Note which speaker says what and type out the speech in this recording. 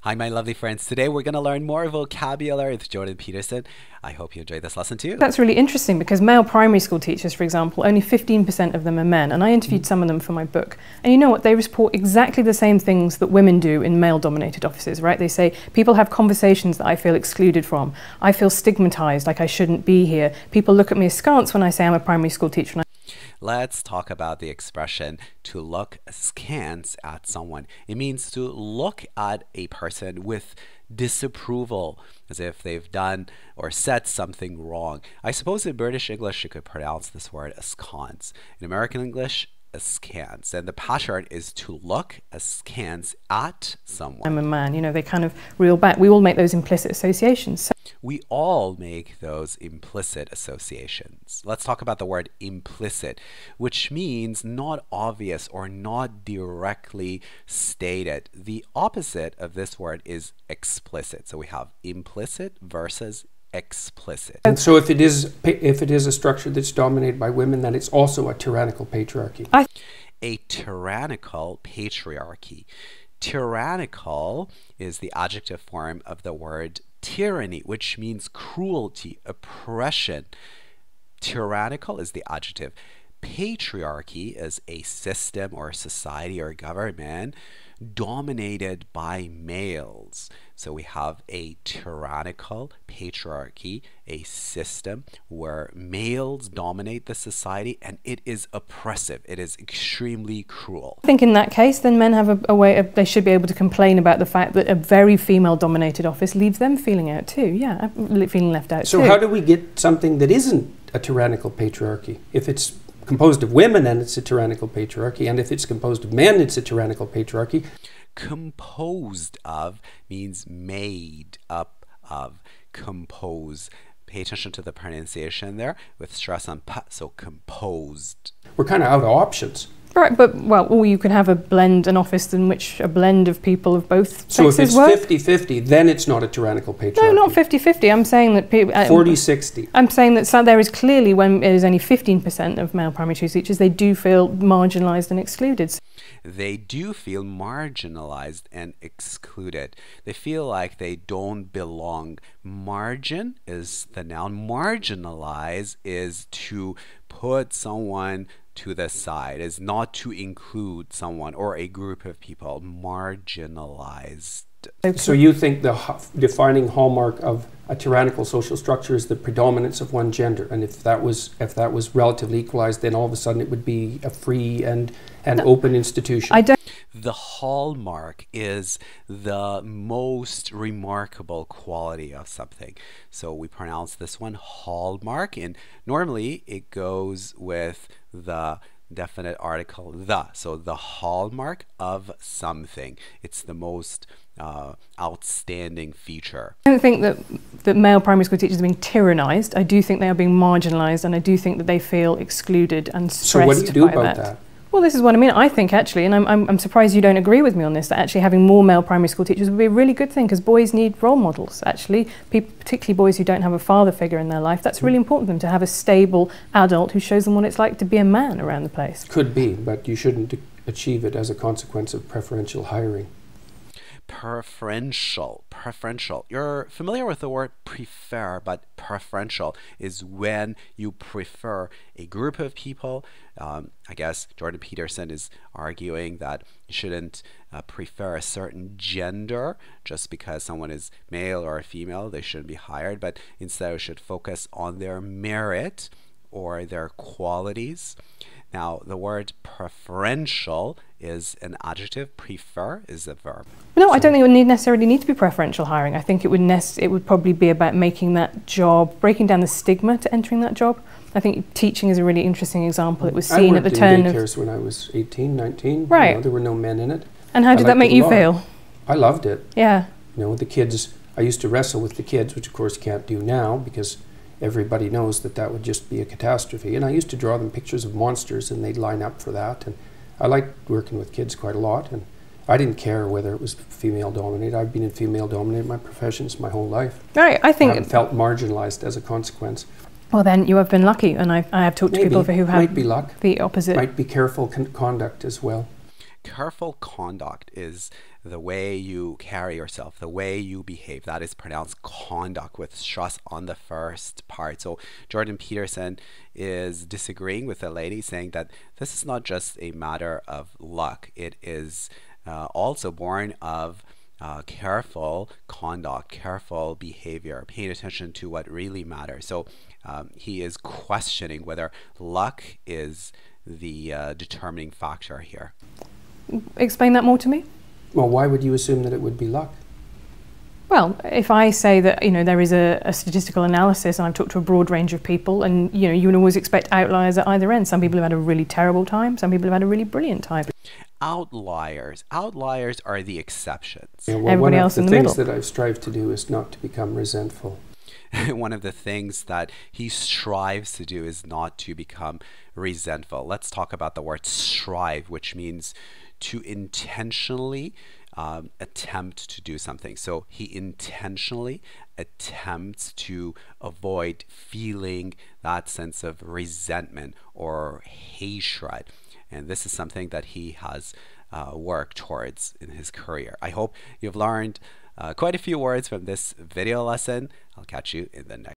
Speaker 1: Hi, my lovely friends. Today we're going to learn more vocabulary with Jordan Peterson. I hope you enjoyed this lesson too.
Speaker 2: That's really interesting because male primary school teachers, for example, only 15% of them are men. And I interviewed some of them for my book. And you know what? They report exactly the same things that women do in male-dominated offices, right? They say, people have conversations that I feel excluded from. I feel stigmatized, like I shouldn't be here. People look at me askance when I say I'm a primary school teacher.
Speaker 1: Let's talk about the expression to look askance at someone. It means to look at a person with disapproval, as if they've done or said something wrong. I suppose in British English you could pronounce this word askance. In American English, askance. And the pattern is to look askance at someone.
Speaker 2: I'm a man, you know, they kind of reel back. We all make those implicit associations. So
Speaker 1: we all make those implicit associations. Let's talk about the word implicit, which means not obvious or not directly stated. The opposite of this word is explicit. So we have implicit versus explicit.
Speaker 3: And so if it is a structure that's dominated by women, then it's also a tyrannical patriarchy.
Speaker 1: A tyrannical patriarchy. Tyrannical is the adjective form of the word tyranny, which means cruelty, oppression. Tyrannical is the adjective. Patriarchy is a system or a society or a government dominated by males. So we have a tyrannical patriarchy, a system where males dominate the society, and it is oppressive. It is extremely cruel.
Speaker 2: I think in that case, then men have a way of, they should be able to complain about the fact that a very female-dominated office leaves them feeling out too. Yeah, feeling left out too.
Speaker 3: So how do we get something that isn't a tyrannical patriarchy? If it's composed of women, then it's a tyrannical patriarchy, and if it's composed of men, it's a tyrannical patriarchy.
Speaker 1: Composed of means made up of. Compose. Pay attention to the pronunciation there with stress on p, so composed.
Speaker 3: We're kind of out of options.
Speaker 2: Right, but, well, or you could have a blend, an office in which a blend of people of both sexes work.
Speaker 3: So if it's 50-50, then it's not a tyrannical patriarchy.
Speaker 2: No, not 50-50. I'm saying that people...
Speaker 3: 40-60.
Speaker 2: I'm saying that there is clearly, when it is only 15% of male primary school teachers, they do feel marginalised and excluded.
Speaker 1: They do feel marginalized and excluded. They feel like they don't belong. Margin is the noun. Marginalize is to put someone to the side, is not to include someone or a group of people. Marginalized.
Speaker 3: So you think the defining hallmark of a tyrannical social structure is the predominance of one gender, and if that was relatively equalized, then all of a sudden it would be a free and open institution.
Speaker 2: I don't.
Speaker 1: The hallmark is the most remarkable quality of something. So we pronounce this one hallmark, and normally it goes with the definite article the. So the hallmark of something. It's the most outstanding feature.
Speaker 2: I don't think that male primary school teachers are being tyrannised. I do think they are being marginalised, and I do think that they feel excluded and stressed by that.
Speaker 3: So what do you do about that?
Speaker 2: Well, this is what I mean. I think actually, and I'm surprised you don't agree with me on this, that actually having more male primary school teachers would be a really good thing, because boys need role models, actually. People, particularly boys who don't have a father figure in their life, that's really important to them, to have a stable adult who shows them what it's like to be a man around the place.
Speaker 3: Could be, but you shouldn't achieve it as a consequence of preferential hiring.
Speaker 1: Preferential. You're familiar with the word prefer, but preferential is when you prefer a group of people. I guess Jordan Peterson is arguing that you shouldn't prefer a certain gender just because someone is male or female. They shouldn't be hired, but instead we should focus on their merit or their qualities. Now, the word preferential is an adjective. Prefer is a verb.
Speaker 2: No, I don't think it would necessarily need to be preferential hiring. I think it would probably be about making that job, breaking down the stigma to entering that job. I think teaching is a really interesting example. It was seen at the turn of...
Speaker 3: I worked in daycares when I was 18, 19.
Speaker 2: Right.
Speaker 3: You know, there were no men in it.
Speaker 2: And how did that make you feel?
Speaker 3: I loved it.
Speaker 2: Yeah.
Speaker 3: You know, the kids, I used to wrestle with the kids, which of course can't do now because everybody knows that would just be a catastrophe. And I used to draw them pictures of monsters, and they'd line up for that. And I liked working with kids quite a lot. And I didn't care whether it was female-dominated. I've been in female-dominated my professions my whole life.
Speaker 2: Right, I think...
Speaker 3: I haven't felt marginalized as a consequence.
Speaker 2: Well, then you have been lucky, and I have talked to people who have
Speaker 3: might be luck.
Speaker 2: the opposite.
Speaker 3: Might be careful conduct as well.
Speaker 1: Careful conduct is the way you carry yourself, the way you behave. That is pronounced conduct with stress on the first part. So Jordan Peterson is disagreeing with the lady, saying that this is not just a matter of luck. It is also born of careful conduct, careful behavior, paying attention to what really matters. So he is questioning whether luck is the determining factor here.
Speaker 2: Explain that more to me.
Speaker 3: Well, why would you assume that it would be luck?
Speaker 2: Well, if I say that, there is a statistical analysis and I've talked to a broad range of people, and you would always expect outliers at either end. Some people have had a really terrible time, some people have had a really brilliant time.
Speaker 1: Outliers are the exceptions.
Speaker 3: Yeah, well,
Speaker 2: Everybody else in the middle.
Speaker 3: One of the things that I've strived to do is not to become resentful.
Speaker 1: One of the things that he strives to do is not to become resentful. Let's talk about the word strive, which means to intentionally attempt to do something. So he intentionally attempts to avoid feeling that sense of resentment or hatred. And this is something that he has worked towards in his career. I hope you've learned quite a few words from this video lesson. I'll catch you in the next.